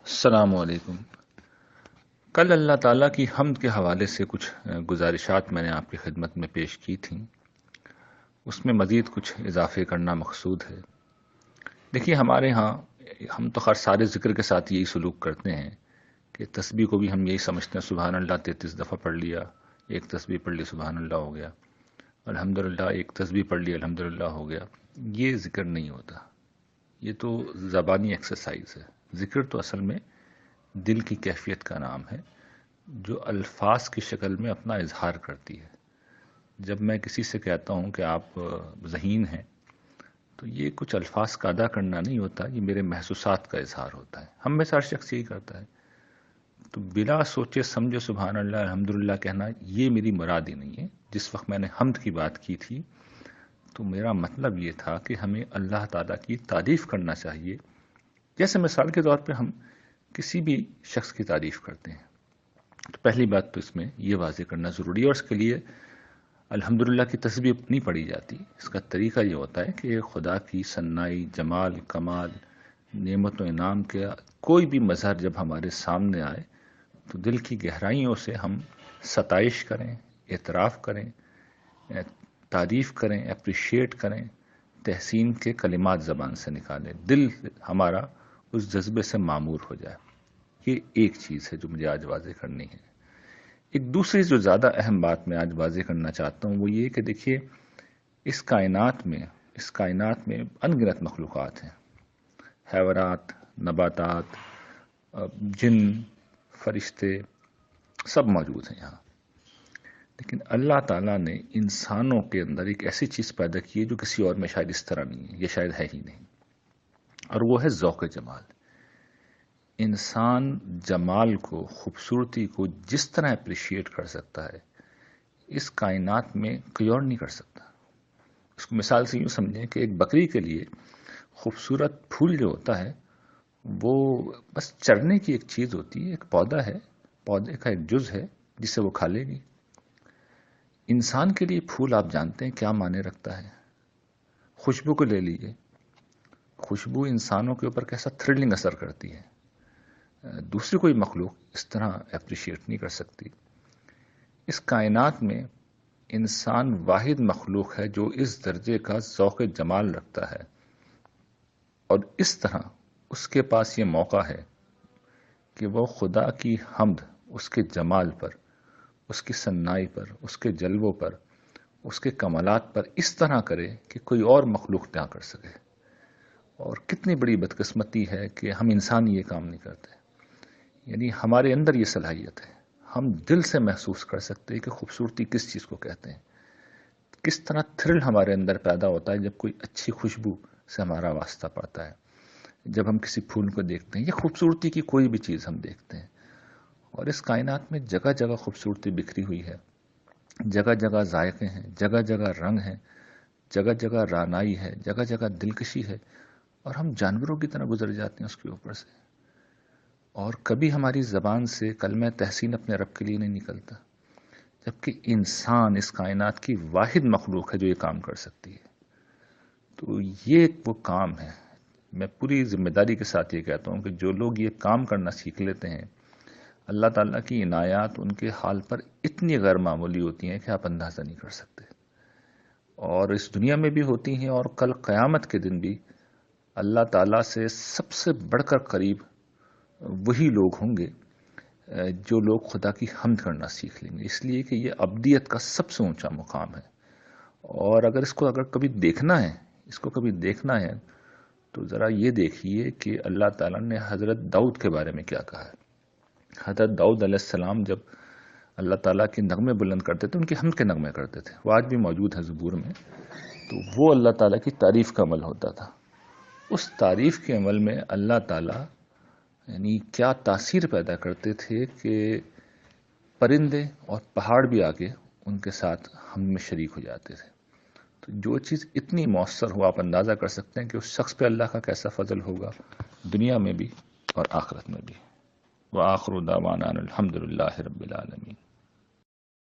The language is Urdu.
السلام علیکم۔ کل اللہ تعالیٰ کی حمد کے حوالے سے کچھ گزارشات میں نے آپ کی خدمت میں پیش کی تھیں، اس میں مزید کچھ اضافے کرنا مقصود ہے۔ دیکھیے، ہمارے ہاں ہم تو خیر سارے ذکر کے ساتھ یہی سلوک کرتے ہیں کہ تسبیح کو بھی ہم یہی سمجھتے ہیں، سبحان اللہ 33 دفعہ پڑھ لیا، ایک تسبیح پڑھ لی سبحان اللہ ہو گیا، الحمدللہ ایک تسبیح پڑھ لی الحمدللہ ہو گیا۔ یہ ذکر نہیں ہوتا، یہ تو زبانی ایکسرسائز ہے۔ ذکر تو اصل میں دل کی کیفیت کا نام ہے جو الفاظ کی شکل میں اپنا اظہار کرتی ہے۔ جب میں کسی سے کہتا ہوں کہ آپ ذہین ہیں تو یہ کچھ الفاظ کا ادا کرنا نہیں ہوتا، یہ میرے محسوسات کا اظہار ہوتا ہے۔ ہم میں سے ہر شخص یہی کرتا ہے، تو بلا سوچے سمجھے سبحان اللہ الحمدللہ کہنا یہ میری مراد ہی نہیں ہے۔ جس وقت میں نے حمد کی بات کی تھی تو میرا مطلب یہ تھا کہ ہمیں اللہ تعالیٰ کی تعریف کرنا چاہیے، جیسے مثال کے طور پہ ہم کسی بھی شخص کی تعریف کرتے ہیں۔ تو پہلی بات تو اس میں یہ واضح کرنا ضروری ہے، اور اس کے لیے الحمدللہ کی تسبیح نہیں پڑھی جاتی۔ اس کا طریقہ یہ ہوتا ہے کہ خدا کی ثنائی، جمال، کمال، نعمت و انعام کا کوئی بھی مظہر جب ہمارے سامنے آئے تو دل کی گہرائیوں سے ہم ستائش کریں، اعتراف کریں، تعریف کریں، اپریشیٹ کریں، تحسین کے کلمات زبان سے نکالیں، دل ہمارا اس جذبے سے معمور ہو جائے۔ یہ ایک چیز ہے جو مجھے آج واضح کرنی ہے۔ ایک دوسری جو زیادہ اہم بات میں آج واضح کرنا چاہتا ہوں وہ یہ کہ دیکھیے، اس کائنات میں ان گنت مخلوقات ہیں، حیوانات، نباتات، جن، فرشتے، سب موجود ہیں یہاں۔ لیکن اللہ تعالیٰ نے انسانوں کے اندر ایک ایسی چیز پیدا کی ہے جو کسی اور میں شاید اس طرح نہیں ہے، یہ شاید ہے ہی نہیں، اور وہ ہے ذوق جمال۔ انسان جمال کو، خوبصورتی کو جس طرح اپریشیٹ کر سکتا ہے، اس کائنات میں کوئی اور نہیں کر سکتا۔ اس کو مثال سے یوں سمجھیں کہ ایک بکری کے لیے خوبصورت پھول جو ہوتا ہے وہ بس چرنے کی ایک چیز ہوتی ہے، ایک پودا ہے، پودے کا ایک جز ہے جسے وہ کھا لے گی۔ انسان کے لیے پھول آپ جانتے ہیں کیا معنی رکھتا ہے؟ خوشبو کو لے لیجئے، خوشبو انسانوں کے اوپر کیسا تھرلنگ اثر کرتی ہے، دوسری کوئی مخلوق اس طرح اپریشیٹ نہیں کر سکتی۔ اس کائنات میں انسان واحد مخلوق ہے جو اس درجے کا ذوق جمال رکھتا ہے، اور اس طرح اس کے پاس یہ موقع ہے کہ وہ خدا کی حمد اس کے جمال پر، اس کی ثنائی پر، اس کے جلووں پر، اس کے کمالات پر اس طرح کرے کہ کوئی اور مخلوق نہ کر سکے۔ اور کتنی بڑی بدقسمتی ہے کہ ہم انسان یہ کام نہیں کرتے۔ یعنی ہمارے اندر یہ صلاحیت ہے، ہم دل سے محسوس کر سکتے ہیں کہ خوبصورتی کس چیز کو کہتے ہیں، کس طرح تھرل ہمارے اندر پیدا ہوتا ہے جب کوئی اچھی خوشبو سے ہمارا واسطہ پڑتا ہے، جب ہم کسی پھول کو دیکھتے ہیں یا خوبصورتی کی کوئی بھی چیز ہم دیکھتے ہیں۔ اور اس کائنات میں جگہ جگہ خوبصورتی بکھری ہوئی ہے، جگہ جگہ ذائقے ہیں، جگہ جگہ رنگ ہیں، جگہ جگہ رعنائی ہے، جگہ جگہ دلکشی ہے، اور ہم جانوروں کی طرح گزر جاتے ہیں اس کے اوپر سے، اور کبھی ہماری زبان سے کلمہ تحسین اپنے رب کے لیے نہیں نکلتا، جبکہ انسان اس کائنات کی واحد مخلوق ہے جو یہ کام کر سکتی ہے۔ تو یہ وہ کام ہے، میں پوری ذمہ داری کے ساتھ یہ کہتا ہوں کہ جو لوگ یہ کام کرنا سیکھ لیتے ہیں، اللہ تعالیٰ کی عنایات ان کے حال پر اتنی غیر معمولی ہوتی ہیں کہ آپ اندازہ نہیں کر سکتے، اور اس دنیا میں بھی ہوتی ہیں، اور کل قیامت کے دن بھی اللہ تعالیٰ سے سب سے بڑھ کر قریب وہی لوگ ہوں گے جو لوگ خدا کی حمد کرنا سیکھ لیں گے، اس لیے کہ یہ ابدیت کا سب سے اونچا مقام ہے۔ اور اگر کبھی دیکھنا ہے تو ذرا یہ دیکھیے کہ اللہ تعالیٰ نے حضرت داؤد کے بارے میں کیا کہا ہے۔ حضرت داؤد علیہ السلام جب اللہ تعالیٰ کے نغمے بلند کرتے تھے، ان کی حمد کے نغمے کرتے تھے، وہ آج بھی موجود ہے زبور میں، تو وہ اللہ تعالیٰ کی تعریف کا عمل ہوتا تھا۔ اس تعریف کے عمل میں اللہ تعالیٰ یعنی کیا تاثیر پیدا کرتے تھے کہ پرندے اور پہاڑ بھی آگے ان کے ساتھ حمد میں شریک ہو جاتے تھے۔ تو جو چیز اتنی مؤثر ہو، آپ اندازہ کر سکتے ہیں کہ اس شخص پہ اللہ کا کیسا فضل ہوگا، دنیا میں بھی اور آخرت میں بھی۔ وآخر دعوانا الحمدللہ رب العالمین۔